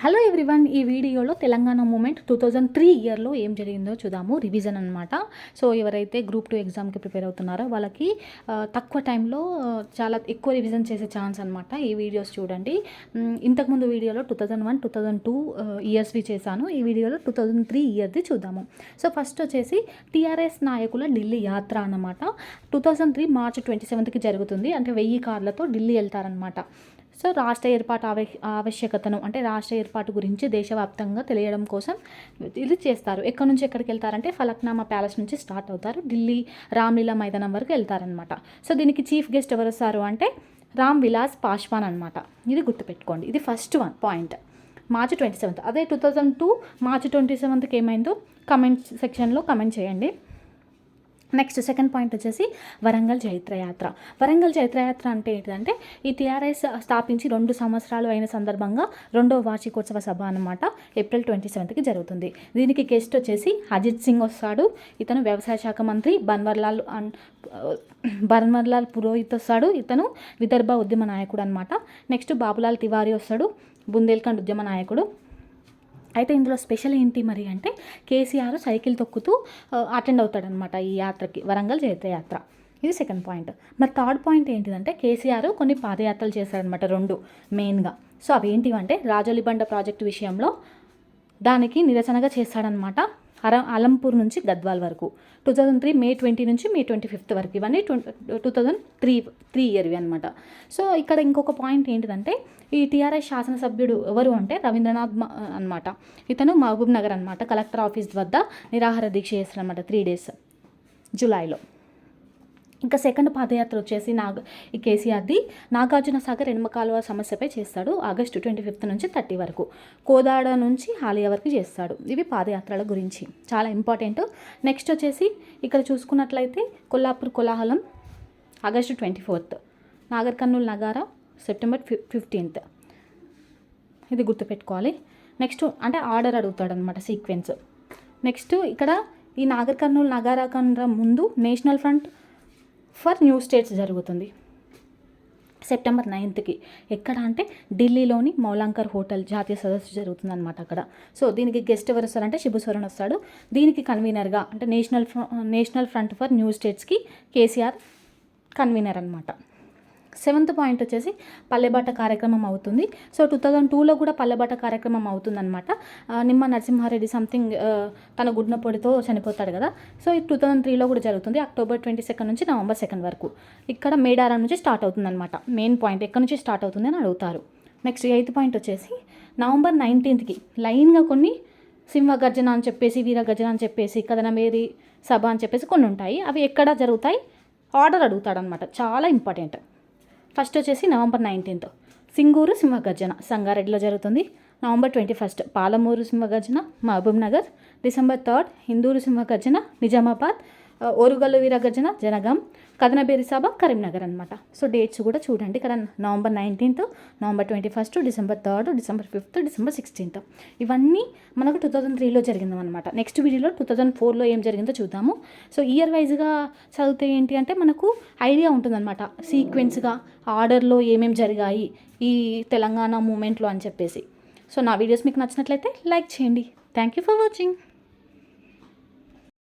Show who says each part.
Speaker 1: Hello everyone, ఈ వీడియోలో Telangana moment 2003 ఇయర్లో ఏం జరిగిందో చూద్దాము. రివిజన్ అనమాట. సో ఎవరైతే గ్రూప్ 2 ఎగ్జామ్కి ప్రిపేర్ అవుతున్నారో వాళ్ళకి తక్కువ టైంలో చాలా ఎక్కువ రివిజన్ చేసే ఛాన్స్ అనమాట. ఈ వీడియోస్ చూడండి. ఇంతకుముందు వీడియోలో 2001, 2002 ఇయర్స్వి చేశాను. ఈ వీడియోలో 2003 ఇయర్ది చూద్దాము. సో ఫస్ట్ వచ్చేసి టీఆర్ఎస్ నాయకుల ఢిల్లీ యాత్ర అన్నమాట. 2003 మార్చి 27కి జరుగుతుంది. అంటే 1000 కార్లతో ఢిల్లీ వెళ్తారనమాట. సో రాష్ట్ర ఏర్పాటు ఆవశ్యకతను, అంటే రాష్ట్ర ఏర్పాటు గురించి దేశవ్యాప్తంగా తెలియడం కోసం ఇది చేస్తారు. ఎక్కడి నుంచి ఎక్కడికి వెళ్తారంటే ఫలక్నామా ప్యాలెస్ నుంచి స్టార్ట్ అవుతారు, ఢిల్లీ రామ్లీలా మైదానం వరకు వెళ్తారనమాట. సో దీనికి చీఫ్ గెస్ట్ ఎవరు వస్తారు అంటే రామ్ విలాస్ పాస్వాన్ అనమాట. ఇది గుర్తుపెట్టుకోండి. ఇది ఫస్ట్ పాయింట్. మార్చి 27. అదే 2002 మార్చి 27కి ఏమైందో కమెంట్ సెక్షన్లో కమెంట్ చేయండి. నెక్స్ట్ సెకండ్ పాయింట్ వచ్చేసి వరంగల్ చైత్రయాత్ర. వరంగల్ చైత్రయాత్ర అంటే ఏంటంటే ఈ టీఆర్ఎస్ స్థాపించి 2 సంవత్సరాలు అయిన సందర్భంగా 2వ వార్షికోత్సవ సభ అనమాట. ఏప్రిల్ 27కి జరుగుతుంది. దీనికి గెస్ట్ వచ్చేసి అజిత్ సింగ్ వస్తాడు. ఇతను వ్యవసాయ శాఖ మంత్రి. బన్వర్లాల్ పురోహిత్ వస్తాడు. ఇతను విదర్భ ఉద్యమ నాయకుడు అనమాట. నెక్స్ట్ బాబులాల్ తివారీ వస్తాడు, బుందేల్ఖండ్ ఉద్యమ నాయకుడు. అయితే ఇందులో స్పెషల్ ఏంటి మరి అంటే కేసీఆర్ సైకిల్ తొక్కుతూ అటెండ్ అవుతాడనమాట ఈ యాత్రకి, వరంగల్ చైత్రయాత్ర. ఇది సెకండ్ పాయింట్. మరి థర్డ్ పాయింట్ ఏంటిదంటే కేసీఆర్ కొన్ని పాదయాత్రలు చేశాడనమాట, 2 మెయిన్గా. సో అవి ఏంటివంటే రాజోలిబండ ప్రాజెక్టు విషయంలో దానికి నిరసనగా చేస్తాడనమాట. అలంపూర్ నుంచి గద్వాల్ వరకు 2003 May 20 నుంచి May 25 వరకు. ఇవన్నీ 2003 ఇయర్వి అనమాట. సో ఇక్కడ ఇంకొక పాయింట్ ఏంటిదంటే ఈ టీఆర్ఎస్ శాసనసభ్యుడు ఎవరు అంటే రవీంద్రనాథ్ అనమాట. ఇతను మహబూబ్ నగర్ అనమాట కలెక్టర్ ఆఫీస్ వద్ద నిరాహార దీక్ష చేస్తారనమాట 3 days జూలైలో. ఇంకా సెకండ్ పాదయాత్ర వచ్చేసి ఈ కేసీఆర్ది నాగార్జున సాగర్ ఎడమ కాలువ సమస్యపై చేస్తాడు. ఆగస్టు 25 నుంచి 30 వరకు. కోదాడ నుంచి హాలియా వరకు చేస్తాడు. ఇవి పాదయాత్రల గురించి చాలా ఇంపార్టెంట్. నెక్స్ట్ వచ్చేసి ఇక్కడ చూసుకున్నట్లయితే కొల్లాపూర్ కోలాహలం ఆగస్టు 24. నాగర్ కర్నూల్ నగారా సెప్టెంబర్ 15. ఇది గుర్తుపెట్టుకోవాలి. నెక్స్ట్ అంటే ఆర్డర్ అడుగుతాడు అనమాట, సీక్వెన్స్. నెక్స్ట్ ఇక్కడ ఈ నాగర్ కర్నూల్ నగారా కన్నా ముందు national front for new states జరుగుతుంది సెప్టెంబర్ 9కి. ఎక్కడ అంటే ఢిల్లీలోని మౌలాంకర్ హోటల్ జాతీయ సదస్సు జరుగుతుంది అనమాట అక్కడ. సో దీనికి గెస్ట్ ఎవరు వస్తారంటే శిబు సోరెన్ వస్తాడు. దీనికి కన్వీనర్గా అంటే నేషనల్ ఫ్రంట్ ఫర్ న్యూ స్టేట్స్కి కేసీఆర్ కన్వీనర్ అనమాట. 7th పాయింట్ వచ్చేసి పల్లెబాట కార్యక్రమం అవుతుంది. సో 2002లో కూడా పల్లెబాట కార్యక్రమం అవుతుందన్నమాట. నిమ్మ నరసింహారెడ్డి సంథింగ్ తన గుడ్న పొడితో చనిపోతాడు కదా. సో ఇది 2003లో కూడా జరుగుతుంది, అక్టోబర్ 22 నుంచి నవంబర్ 2 వరకు. ఇక్కడ మేడారం నుంచి స్టార్ట్ అవుతుందన్నమాట. మెయిన్ పాయింట్ ఎక్కడి నుంచి స్టార్ట్ అవుతుంది అని అడుగుతారు. నెక్స్ట్ 8th పాయింట్ వచ్చేసి నవంబర్ 19కి లైన్గా కొన్ని సింహగర్జన అని చెప్పేసి, వీరగర్జన అని చెప్పేసి, కథనమేరి సభ అని చెప్పేసి కొన్ని ఉంటాయి. అవి ఎక్కడ జరుగుతాయి ఆర్డర్ అడుగుతాడనమాట, చాలా ఇంపార్టెంట్. ఫస్ట్ వచ్చేసి నవంబర్ 19 సింగూరు సింహగర్జన సంగారెడ్డిలో జరుగుతుంది. నవంబర్ 21 పాలమూరు సింహగర్జన మహబూబ్ నగర్. డిసెంబర్ 3 హిందూరు సింహగర్జన నిజామాబాద్. ఓరుగల్లు వీరగర్జన జనగాం. కథనబేరి సభ కరీంనగర్ అనమాట. సో డేట్స్ కూడా చూడండి ఇక్కడ. November 19, November 21, December 3, December 5, December 16. ఇవన్నీ మనకు 2003లో జరిగిందనమాట. నెక్స్ట్ వీడియోలో 2004లో ఏం జరిగిందో చూద్దాము. సో ఇయర్ వైజ్గా చదివితే ఏంటి అంటే మనకు ఐడియా ఉంటుందన్నమాట, సీక్వెన్స్గా ఆర్డర్లో ఏమేమి జరిగాయి ఈ తెలంగాణ మూమెంట్లో అని చెప్పేసి. సో నా వీడియోస్ మీకు నచ్చినట్లయితే లైక్ చేయండి. Thank you for watching.